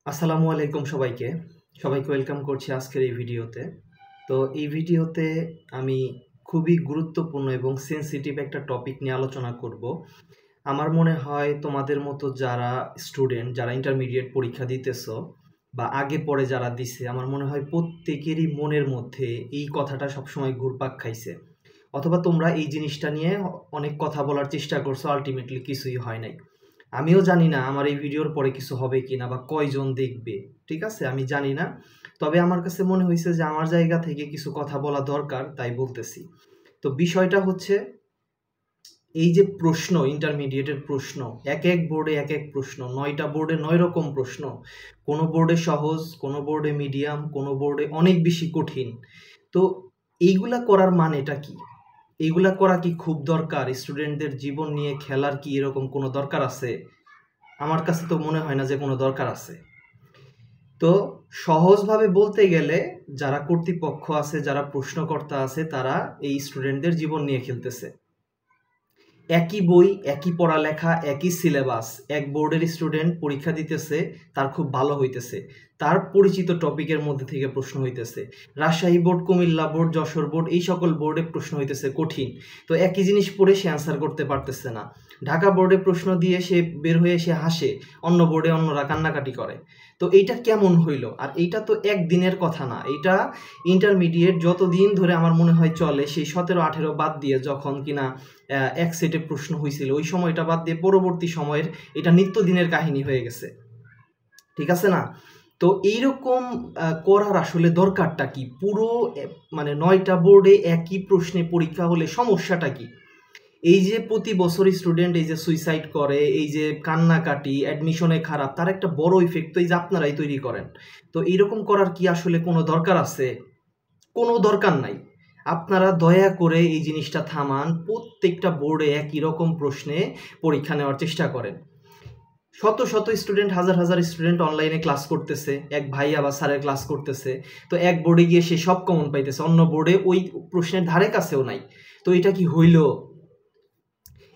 আসসালামু আলাইকুম সবাইকে ওয়েলকাম করছি আজকের এই ভিডিওতে। তো এই ভিডিওতে আমি খুবই গুরুত্বপূর্ণ এবং সেনসিটিভ একটা টপিক নিয়ে আলোচনা করব। আমার মনে হয় তোমাদের মতো যারা স্টুডেন্ট, যারা ইন্টারমিডিয়েট পরীক্ষা দিতেছো বা আগে পরে যারা দিছে, আমার মনে হয় প্রত্যেকেরই মনের মধ্যে এই কথাটা সবসময় ঘুরপাক খাইছে, অথবা তোমরা এই জিনিসটা নিয়ে অনেক কথা বলার চেষ্টা করছো, আলটিমেটলি কিছুই হয় নাই। আমিও জানি না আমার এই ভিডিওর পরে কিছু হবে কিনা বা কয়জন দেখবে, ঠিক আছে, আমি জানি না। তবে আমার কাছে মনে হয়েছে যে আমার জায়গা থেকে কিছু কথা বলা দরকার, তাই বলতেছি। তো বিষয়টা হচ্ছে, এই যে প্রশ্ন, ইন্টারমিডিয়েটের প্রশ্ন, এক এক বোর্ডে এক এক প্রশ্ন, 9টা বোর্ডে 9 রকম প্রশ্ন। কোনো বোর্ডে সহজ, কোনো বোর্ডে মিডিয়াম, কোনো বোর্ডে অনেক বেশি কঠিন। তো এইগুলা করার মানেটা কি? এইগুলা করা কি খুব দরকার? স্টুডেন্টদের জীবন নিয়ে খেলার কি এরকম কোনো দরকার আছে? আমার কাছে তো মনে হয় না যে কোনো দরকার আছে। তো সহজভাবে বলতে গেলে, যারা কর্তৃপক্ষ আছে, যারা প্রশ্নকর্তা আছে, তারা এই স্টুডেন্টদের জীবন নিয়ে খেলতেছে। একই বই, একই পড়ালেখা, একই সিলেবাস, এক বোর্ডের স্টুডেন্ট পরীক্ষা দিতেছে, তার খুব ভালো হইতেছে, তার পরিচিত টপিকের মধ্যে থেকে প্রশ্ন হইতেছে। Rajshahi board, Comilla board, Jessore board, এই সকল বোর্ডে প্রশ্ন হইতেছে কঠিন। তো একই জিনিস পড়ে সে অ্যান্সার করতে পারতেছে না। ঢাকা বোর্ডে প্রশ্ন দিয়ে সে বের হয়ে সে হাসে, অন্য বোর্ডে অন্যরা কান্নাকাটি করে। তো এইটা কেমন হইল? আর এইটা তো একদিনের কথা না, এইটা ইন্টারমিডিয়েট যতদিন ধরে আমার মনে হয় চলে, সেই 17-18 বাদ দিয়ে, যখন কিনা এক সেটে প্রশ্ন হয়েছিল, ওই সময়টা বাদ দিয়ে পরবর্তী সময়ের এটা নিত্যদিনের কাহিনী হয়ে গেছে, ঠিক আছে না? তো এইরকম করার আসলে দরকারটা কি? পুরো মানে 9টা বোর্ডে একই প্রশ্নে পরীক্ষা হলে সমস্যাটা কি? এই যে প্রতি বছর স্টুডেন্ট এই যে সুইসাইড করে, এই যে কান্নাকাটি, অ্যাডমিশনে খারাপ, তার একটা বড় ইফেক্ট তো এই যে আপনারাই তৈরি করেন। তো এইরকম করার কি আসলে কোনো দরকার আছে? কোনো দরকার নাই। আপনারা দয়া করে এই জিনিসটা থামান। প্রত্যেকটা বোর্ডে একই রকম প্রশ্নে পরীক্ষা নেওয়ার চেষ্টা করেন। শত শত স্টুডেন্ট, হাজার হাজার স্টুডেন্ট অনলাইনে ক্লাস করতেছে, এক ভাই আবার স্যারের ক্লাস করতেছে। তো এক বোর্ডে গিয়ে সে সব কমন পাইতেছে, অন্য বোর্ডে ওই প্রশ্নের ধারে কাছেও নাই। তো এটা কি হইল?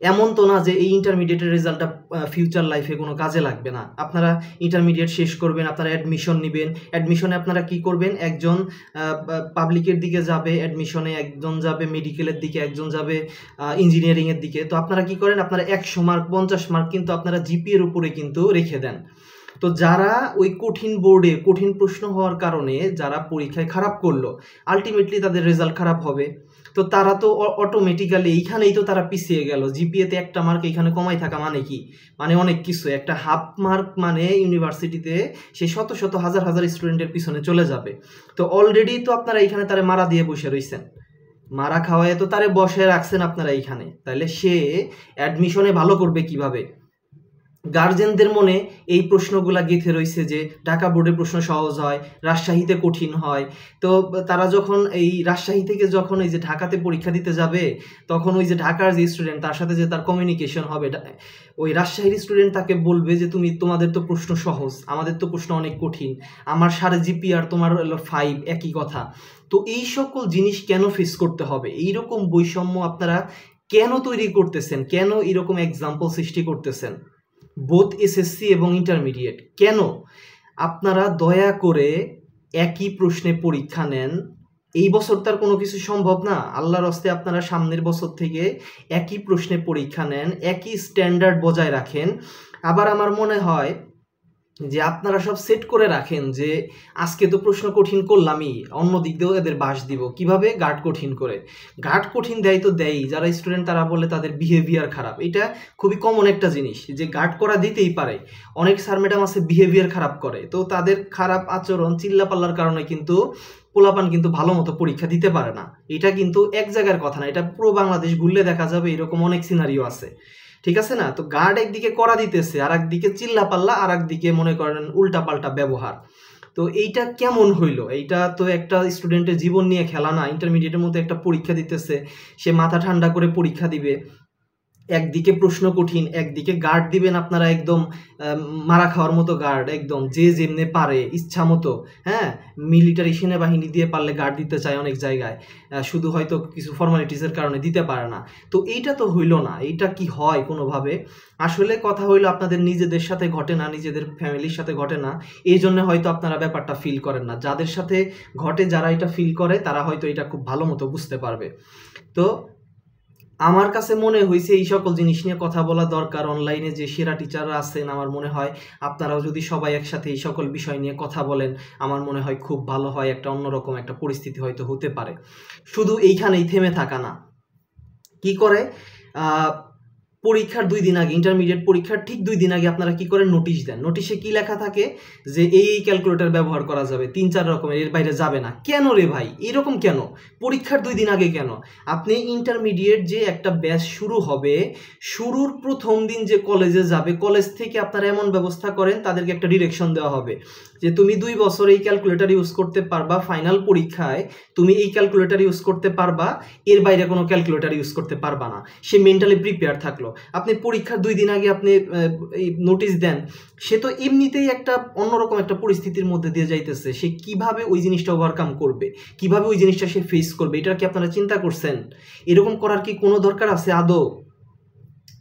এমন তো না যে এই ইন্টারমিডিয়েটের রেজাল্টটা ফিউচার লাইফে কোনো কাজে লাগবে না। আপনারা ইন্টারমিডিয়েট শেষ করবেন, আপনারা অ্যাডমিশন নেবেন, অ্যাডমিশনে আপনারা কি করবেন? একজন পাবলিকের দিকে যাবে অ্যাডমিশনে, একজন যাবে মেডিকেলের দিকে, একজন যাবে ইঞ্জিনিয়ারিংয়ের দিকে। তো আপনারা কি করেন? আপনারা 100 মার্ক, 50 মার্ক কিন্তু আপনারা জিপিএর উপরে কিন্তু রেখে দেন। তো যারা ওই কঠিন বোর্ডে কঠিন প্রশ্ন হওয়ার কারণে যারা পরীক্ষায় খারাপ করলো, আলটিমেটলি তাদের রেজাল্ট খারাপ হবে। তো তারা তো অটোমেটিক্যালি এইখানেই তো তারা পিছিয়ে গেল। জিপিএতে একটা মার্ক এইখানে কমাই থাকা মানে কি? মানে অনেক কিছু। একটা হাফ মার্ক মানে ইউনিভার্সিটিতে সে শত শত হাজার হাজার স্টুডেন্টের পিছনে চলে যাবে। তো অলরেডি তো আপনারা এইখানে তারে মারা দিয়ে বসে রইছেন, মারা খাওয়ায় তো তারে বসে রাখছেন আপনারা এইখানে। তাহলে সে অ্যাডমিশনে ভালো করবে কিভাবে? গার্জেনদের মনে এই প্রশ্নগুলা গেঁথে রইছে যে ঢাকা বোর্ডের প্রশ্ন সহজ হয়, রাজশাহীতে কঠিন হয়। তো তারা যখন এই রাজশাহী থেকে যখন এই যে ঢাকাতে পরীক্ষা দিতে যাবে, তখন ওই যে ঢাকার যে স্টুডেন্ট, তার সাথে যে তার কমিউনিকেশন হবে, ওই রাজশাহীর স্টুডেন্ট তাকে বলবে যে তোমাদের তো প্রশ্ন সহজ, আমাদের তো প্রশ্ন অনেক কঠিন, আমার 5.5 জিপি আর তোমার হলো 5, একই কথা। তো এই সকল জিনিস কেন ফেস করতে হবে? এইরকম বৈষম্য আপনারা কেন তৈরি করতেছেন? কেন এরকম এক্সাম্পল সৃষ্টি করতেছেন বোথ এসএসসি এবং ইন্টারমিডিয়েট? কেন? আপনারা দয়া করে একই প্রশ্নে পরীক্ষা নেন। এই বছর তার কোনো কিছু সম্ভব না, আল্লাহর হস্তে আপনারা সামনের বছর থেকে একই প্রশ্নে পরীক্ষা নেন, একই স্ট্যান্ডার্ড বজায় রাখেন। আবার আমার মনে হয় যে আপনারা সব সেট করে রাখেন যে আজকে তো প্রশ্ন কঠিন করলামই, অন্য দিক দিয়েও এদের বাস দিব। কিভাবে? গার্ড কঠিন করে। গার্ড কঠিন দেয় তো দেয়, যারা স্টুডেন্ট তারা বলে তাদের বিহেভিয়ার খারাপ। এটা খুবই কমন একটা জিনিস যে গার্ড করা দিতেই পারে। অনেক স্যার ম্যাডাম আছে বিহেভিয়ার খারাপ করে, তো তাদের খারাপ আচরণ, চিল্লাপাল্লার কারণে কিন্তু পোলাপান কিন্তু ভালো মতো পরীক্ষা দিতে পারে না। এটা কিন্তু এক জায়গার কথা না, এটা পুরো বাংলাদেশ ঘুরলে দেখা যাবে এরকম অনেক সিনারিও আছে, ঠিক আছে না? তো গার্ড একদিকে করা দিতেছে, আর একদিকে চিল্লা পাল্লা, আর একদিকে মনে করেন উল্টা পাল্টা ব্যবহার। তো এইটা কেমন হইল? এইটা তো একটা স্টুডেন্টের জীবন নিয়ে খেলা না। ইন্টারমিডিয়েটের মধ্যে একটা পরীক্ষা দিতেছে, সে মাথা ঠান্ডা করে পরীক্ষা দিবে। একদিকে প্রশ্ন কঠিন, একদিকে গার্ড দিবেন আপনারা একদম মারা খাওয়ার মতো গার্ড, একদম যে যেমনে পারে ইচ্ছা মতো। হ্যাঁ, মিলিটারি সেনাবাহিনী দিয়ে পারলে গার্ড দিতে চায় অনেক জায়গায়, শুধু হয়তো কিছু ফর্মালিটিসের কারণে দিতে পারে না। তো এইটা তো হইল না, এইটা কি হয় কোনোভাবে? আসলে কথা হইলো আপনাদের নিজেদের সাথে ঘটে না, নিজেদের ফ্যামিলির সাথে ঘটে না, এই জন্য হয়তো আপনারা ব্যাপারটা ফিল করেন না। যাদের সাথে ঘটে, যারা এটা ফিল করে, তারা হয়তো এটা খুব ভালো মতো বুঝতে পারবে। তো আমার কাছে মনে হয়েছে এই সকল জিনিস নিয়ে কথা বলা দরকার। অনলাইনে যে সেরা টিচাররা আছেন, আমার মনে হয় আপনারাও যদি সবাই একসাথে এই সকল বিষয় নিয়ে কথা বলেন, আমার মনে হয় খুব ভালো হয়, একটা অন্যরকম একটা পরিস্থিতি হয়তো হতে পারে। শুধু এইখানেই থেমে থাকা না, কি করে পরীক্ষার 2 দিন আগে, ইন্টারমিডিয়েট পরীক্ষার ঠিক 2 দিন আগে আপনারা কি করেন, নোটিশ দেন। নোটিশে কি লেখা থাকে যে এই ক্যালকুলেটর ব্যবহার করা যাবে, 3-4 রকমের, এর বাইরে যাবে না। কেন রে ভাই, এরকম কেন? পরীক্ষার 2 দিন আগে কেন? আপনি ইন্টারমিডিয়েট যে একটা ব্যাচ শুরু হবে, শুরুর প্রথম দিন যে কলেজে যাবে, কলেজ থেকে আপনারা এমন ব্যবস্থা করেন, তাদেরকে একটা ডিরেকশন দেওয়া হবে যে তুমি 2 বছর এই ক্যালকুলেটর ইউজ করতে পারবা, ফাইনাল পরীক্ষায় তুমি এই ক্যালকুলেটর ইউজ করতে পারবা, এর বাইরে কোনো ক্যালকুলেটর ইউজ করতে পারবা না। সে মেন্টালি প্রিপেয়ার থাকলো। আপনি পরীক্ষার 2 দিন আগে আপনি এই নোটিশ দেন, সে তো এমনিতেই একটা অন্যরকম একটা পরিস্থিতির মধ্যে দিয়ে যাইতেছে। সে কিভাবে ওই জিনিসটা ওভারকাম করবে, কিভাবে ওই জিনিসটা সে ফেস করবে, এটা কি আপনারা চিন্তা করছেন? এরকম করার কি কোনো দরকার আছে আদৌ?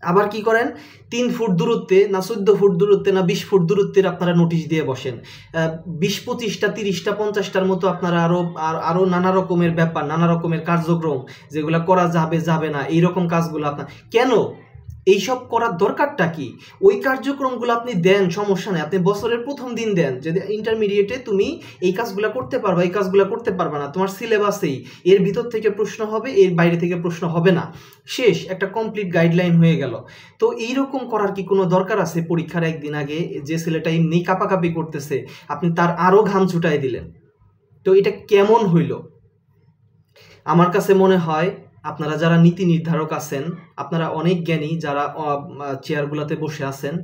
আবার কি করেন, 3 ফুট দূরত্বে না 14 ফুট দূরত্বে না 20 ফুট দূরত্বের আপনারা নোটিশ দিয়ে বসেন। 20-25টা 30টা 50টার মতো আপনারা আরো নানা রকমের ব্যাপার, নানা রকমের কার্যক্রম যেগুলো করা যাবে যাবে না, এইরকম কাজগুলো আপনার কেন? এইসব করার দরকারটা কি? ওই কার্যক্রমগুলো আপনি দেন, সমস্যা নেই, আপনি বছরের প্রথম দিন দেন যে ইন্টারমিডিয়েটে তুমি এই কাজগুলো করতে পারবা, এই কাজগুলো করতে পারবা না, তোমার সিলেবাসেই এর ভিতর থেকে প্রশ্ন হবে, এর বাইরে থেকে প্রশ্ন হবে না, শেষ, একটা কমপ্লিট গাইডলাইন হয়ে গেল। তো এইরকম করার কি কোনো দরকার আছে? পরীক্ষার একদিন আগে যে ছেলেটা এমনি কাঁপাকাঁপি করতেছে, আপনি তার আরো ঘাম ছুটাই দিলেন। তো এটা কেমন হইল? আমার কাছে মনে হয় আপনারা যারা নীতি নির্ধারক আছেন, আপনারা অনেক জ্ঞানী, যারা চেয়ারগুলোতে বসে আছেন,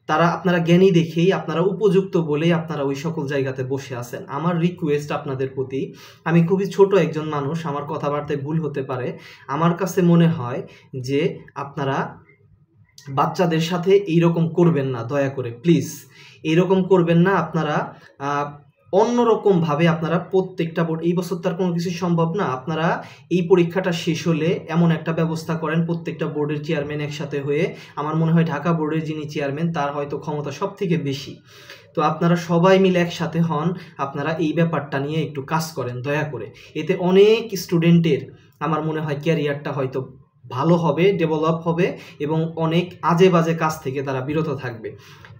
তারা আপনারা জ্ঞানী দেখেই, আপনারা উপযুক্ত বলেই আপনারা ওই সকল জায়গাতে বসে আছেন। আমার রিকোয়েস্ট আপনাদের প্রতি, আমি খুবই ছোট একজন মানুষ, আমার কথাবার্তায় ভুল হতে পারে, আমার কাছে মনে হয় যে আপনারা বাচ্চাদের সাথে এইরকম করবেন না, দয়া করে প্লিজ এইরকম করবেন না। আপনারা অন্যরকমভাবে আপনারা প্রত্যেকটা বোর্ড, এই বছর তার কোনো কিছু সম্ভব না, আপনারা এই পরীক্ষাটা শেষ হলে এমন একটা ব্যবস্থা করেন, প্রত্যেকটা বোর্ডের চেয়ারম্যান একসাথে হয়ে, আমার মনে হয় ঢাকা বোর্ডের যিনি চেয়ারম্যান তার হয়তো ক্ষমতা সব থেকে বেশি, তো আপনারা সবাই মিলে একসাথে হন, আপনারা এই ব্যাপারটা নিয়ে একটু কাজ করেন দয়া করে। এতে অনেক স্টুডেন্টের আমার মনে হয় ক্যারিয়ারটা হয়তো ভালো হবে, ডেভেলপ হবে, এবং অনেক আজে বাজে কাজ থেকে তারা বিরত থাকবে।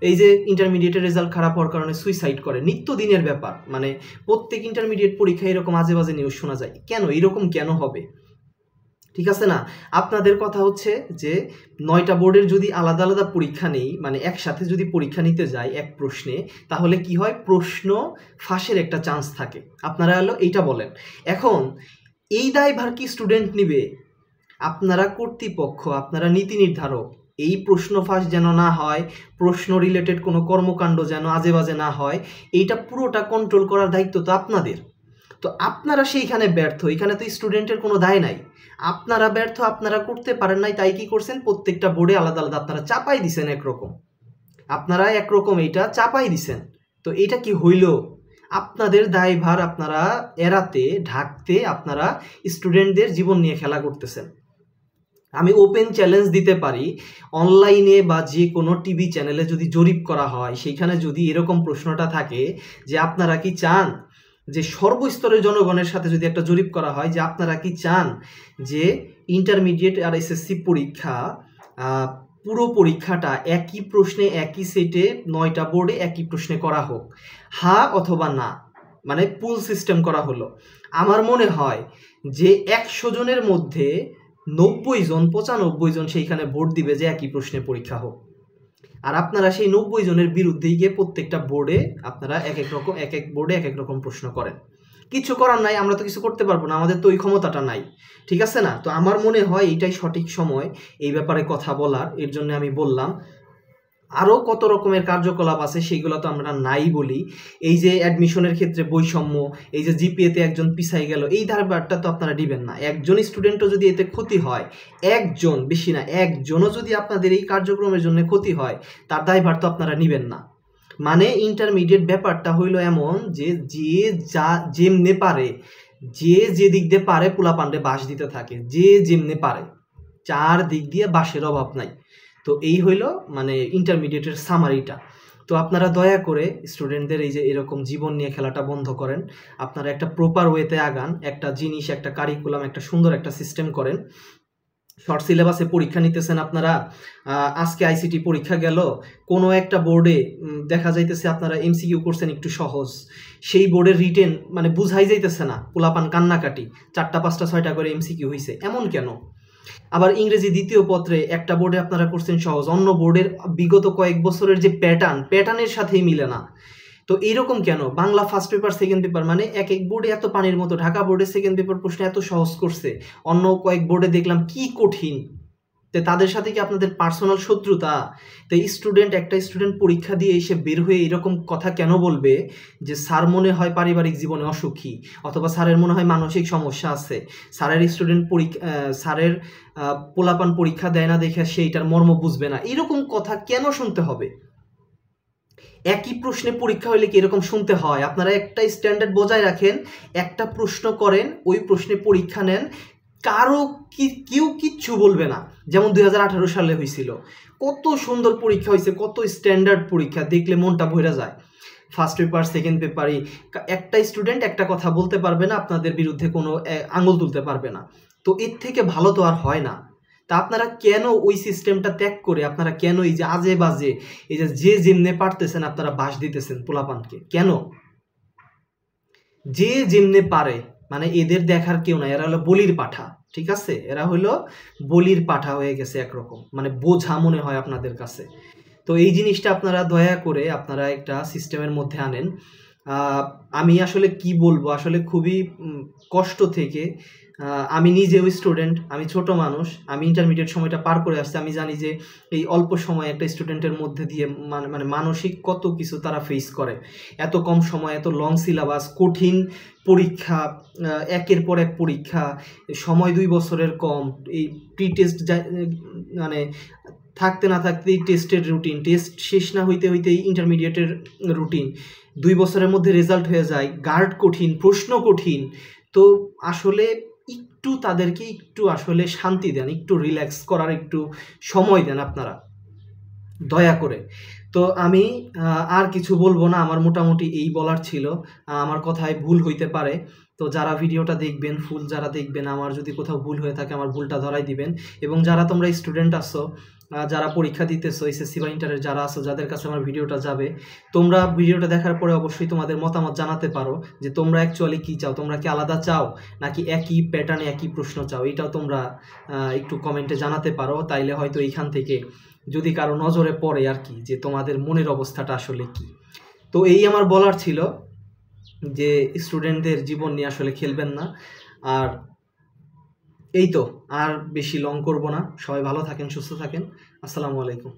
এই যে ইন্টারমিডিয়েটের রেজাল্ট খারাপ হওয়ার কারণে সুইসাইড করে, নিত্যদিনের ব্যাপার, মানে প্রত্যেক ইন্টারমিডিয়েট পরীক্ষায় এরকম আজে বাজে নিউজ শোনা যায়। কেন এরকম কেন হবে? ঠিক আছে না? আপনাদের কথা হচ্ছে যে 9টা বোর্ডের যদি আলাদা আলাদা পরীক্ষা নেই, মানে একসাথে যদি পরীক্ষা নিতে যায় এক প্রশ্নে, তাহলে কি হয়, প্রশ্ন ফাঁসের একটা চান্স থাকে। আপনারা হলো এইটা বলেন। এখন এই দায়ভার কি স্টুডেন্ট নিবে? আপনারা কর্তৃপক্ষ, আপনারা নীতি নির্ধারক, এই প্রশ্ন ফাঁস যেন না হয়, প্রশ্ন রিলেটেড কোনো কর্মকাণ্ড যেন আজে বাজে না হয়, এইটা পুরোটা কন্ট্রোল করার দায়িত্ব তো আপনাদের। তো আপনারা সেইখানে ব্যর্থ, এখানে তো স্টুডেন্টের কোনো দায় নাই, আপনারা ব্যর্থ, আপনারা করতে পারেন নাই, তাই কি করছেন, প্রত্যেকটা বোর্ডে আলাদা আলাদা আপনারা চাপাই দিছেন একরকম, আপনারা একরকম এইটা চাপাই দিছেন। তো এটা কি হইল? আপনাদের দায়ভার আপনারা এড়াতে, ঢাকতে আপনারা স্টুডেন্টদের জীবন নিয়ে খেলা করতেছেন। আমি ওপেন চ্যালেঞ্জ দিতে পারি, অনলাইনে বা যে কোনো টিভি চ্যানেলে যদি জরিপ করা হয়, সেইখানে যদি এরকম প্রশ্নটা থাকে যে আপনারা কি চান, যে সর্বস্তরের জনগণের সাথে যদি একটা জরিপ করা হয় যে আপনারা কি চান যে ইন্টারমিডিয়েট আর এসএসসি পরীক্ষা, পুরো পরীক্ষাটা একই প্রশ্নে, একই সেটে, 9টা বোর্ডে একই প্রশ্নে করা হোক, হ্যাঁ অথবা না, মানে পুল সিস্টেম করা হলো, আমার মনে হয় যে 100 জনের মধ্যে 90 জন 95 জন সেইখানে ভোট দিবে যে একই প্রশ্নে পরীক্ষা হোক। আর আপনারা সেই 90 জনের বিরুদ্ধে গিয়ে প্রত্যেকটা বোর্ডে আপনারা এক এক বোর্ডে এক এক রকম প্রশ্ন করেন। কিছু করার নাই, আমরা তো কিছু করতে পারবো না, আমাদের তো ওই ক্ষমতাটা নাই, ঠিক আছে না? তো আমার মনে হয় এইটাই সঠিক সময় এই ব্যাপারে কথা বলার, এর জন্য আমি বললাম। আরও কত রকমের কার্যকলাপ আছে সেগুলো তো আমরা নাই বলি। এই যে অ্যাডমিশনের ক্ষেত্রে বৈষম্য, এই যে জিপিএতে একজন পিছাই গেল, এই দায়ভারটা তো আপনারা দিবেন না। একজন স্টুডেন্টও যদি এতে ক্ষতি হয়, একজন, বেশি না, একজনও যদি আপনাদের এই কার্যক্রমের জন্য ক্ষতি হয়, তার দায়ভার তো আপনারা নিবেন না। মানে ইন্টারমিডিয়েট ব্যাপারটা হইল এমন যে যা যেমনে পারে, যে দিক দিয়ে পারে পোলাপান্ডে বাঁশ দিতে থাকে, যে যেমনে পারে, চার দিক দিয়ে বাঁশের অভাব নাই। তো এই হইল মানে ইন্টারমিডিয়েটের সামারিটা। তো আপনারা দয়া করে স্টুডেন্টদের এই যে এরকম জীবন নিয়ে খেলাটা বন্ধ করেন, আপনারা একটা প্রপার ওয়েতে আগান, একটা জিনিস, একটা কারিকুলাম, একটা সুন্দর একটা সিস্টেম করেন। শর্ট সিলেবাসে পরীক্ষা নিতেছেন আপনারা, আজকে আইসিটি পরীক্ষা গেল, কোনো একটা বোর্ডে দেখা যাইতেছে আপনারা এমসিকিউ করছেন একটু সহজ, সেই বোর্ডের রিটেন মানে বুঝাই যাইতেছে না, পোলাপান কান্নাকাটি, 4টা 5টা 6টা করে এমসিকিউ হয়েছে, এমন কেন? আবার ইংরেজি দ্বিতীয় পত্রে একটা বোর্ডে আপনারা করছেন সহজ, অন্য বোর্ডের বিগত কয়েক বছরের যে প্যাটার্নের সাথেই মিলে না। তো এইরকম কেন? Bangla first paper second paper মানে এক বোর্ডে এত পানির মতো, ঢাকা বোর্ডে সেকেন্ড পেপার প্রশ্ন এত সহজ করছে, অন্য কয়েক বোর্ডে দেখলাম কি কঠিন। তো তাদের সাথে কি আপনাদের পার্সোনাল শত্রুতা? তো একটা স্টুডেন্ট পরীক্ষা দিয়ে এসে বের হয়ে এরকম কথা কেন বলবে যে স্যার মনে হয় পারিবারিক জীবনে অসুখী, অথবা স্যারের মনে হয় মানসিক সমস্যা আছে, স্যারের পোলাপান পরীক্ষা দেয় না দেখে সেইটার মর্ম বুঝবে না, এরকম কথা কেন শুনতে হবে? একই প্রশ্নে পরীক্ষা হইলে কি এরকম শুনতে হয়? আপনারা একটা স্ট্যান্ডার্ড বজায় রাখেন, একটা প্রশ্ন করেন, ওই প্রশ্নে পরীক্ষা নেন, কেউ কিচ্ছু বলবে না। যেমন 2018 সালে হয়েছিল, কত সুন্দর পরীক্ষা হয়েছে, কত স্ট্যান্ডার্ড পরীক্ষা, দেখলে মনটা ভরে যায়। ফার্স্ট পেপার সেকেন্ড পেপারই একটা স্টুডেন্ট একটা কথা বলতে পারবে না, আপনাদের বিরুদ্ধে কোনো আঙুল তুলতে পারবে না। তো এর থেকে ভালো তো আর হয় না। তা আপনারা কেন ওই সিস্টেমটা ত্যাগ করে আপনারা কেন এই যে আজে বাজে এই যে যেমনে পারতেছেন আপনারা বাঁশ দিতেছেন পোলাপানকে? কেন? যে যেমনে পারে, মানে এদের দেখার কেউ নাই, এরা হলো বলির পাঠা, ঠিক আছে? এরা হলো বলির পাঠা হয়ে গেছে একরকম, মানে বোঝা মনে হয় আপনাদের কাছে। তো এই জিনিসটা আপনারা দয়া করে আপনারা একটা সিস্টেমের মধ্যে আনেন। আমি আসলে কি বলবো, আসলে খুবই কষ্ট থেকে, আমি নিজেও স্টুডেন্ট, আমি ছোট মানুষ, আমি ইন্টারমিডিয়েট সময়টা পার করে আসছি, আমি জানি যে এই অল্প সময় একটা স্টুডেন্টের মধ্যে দিয়ে মানে মানসিক কত কিছু তারা ফেস করে। এত কম সময়, এত লং সিলেবাস, কঠিন পরীক্ষা, একের পর এক পরীক্ষা, সময় 2 বছরের কম, এই প্রি টেস্ট মানে থাকতে না থাকতেই টেস্টের রুটিন, টেস্ট শেষ না হইতে হইতেই ইন্টারমিডিয়েটের রুটিন, 2 বছরের মধ্যে রেজাল্ট হয়ে যায়, গার্ড কঠিন, প্রশ্ন কঠিন। তো আসলে একটু তাদেরকে একটু আসলে শান্তি দেন, একটু রিল্যাক্স করার একটু সময় দেন আপনারা, দয়া করে। তো আমি আর কিছু বলবো না, আমার মোটামুটি এই বলার ছিল। আমার কথায় ভুল হইতে পারে, তো যারা ভিডিওটা দেখবেন, ফুল যারা দেখবেন, আমার যদি কোথাও ভুল হয়ে থাকে আমার ভুলটা ধরাই দিবেন। এবং যারা তোমরা স্টুডেন্ট আসো, যারা পরীক্ষা দিতেছো, এসএসসি বা ইন্টারের যারা আসো, যাদের কাছে আমার ভিডিওটা যাবে, তোমরা ভিডিওটা দেখার পরে অবশ্যই তোমাদের মতামত জানাতে পারো যে তোমরা অ্যাকচুয়ালি কী চাও, তোমরা কি আলাদা চাও নাকি একই প্যাটার্নে একই প্রশ্ন চাও, এটাও তোমরা একটু কমেন্টে জানাতে পারো। তাইলে হয়তো এইখান থেকে যদি কারো নজরে পড়ে আর কি, যে তোমাদের মনের অবস্থাটা আসলে কি। তো এই আমার বলার ছিল যে স্টুডেন্টদের জীবন নিয়ে আসলে খেলবেন না। আর এই তো, আর বেশি লং করব না। সবাই ভালো থাকেন, সুস্থ থাকেন। আসসালামু আলাইকুম।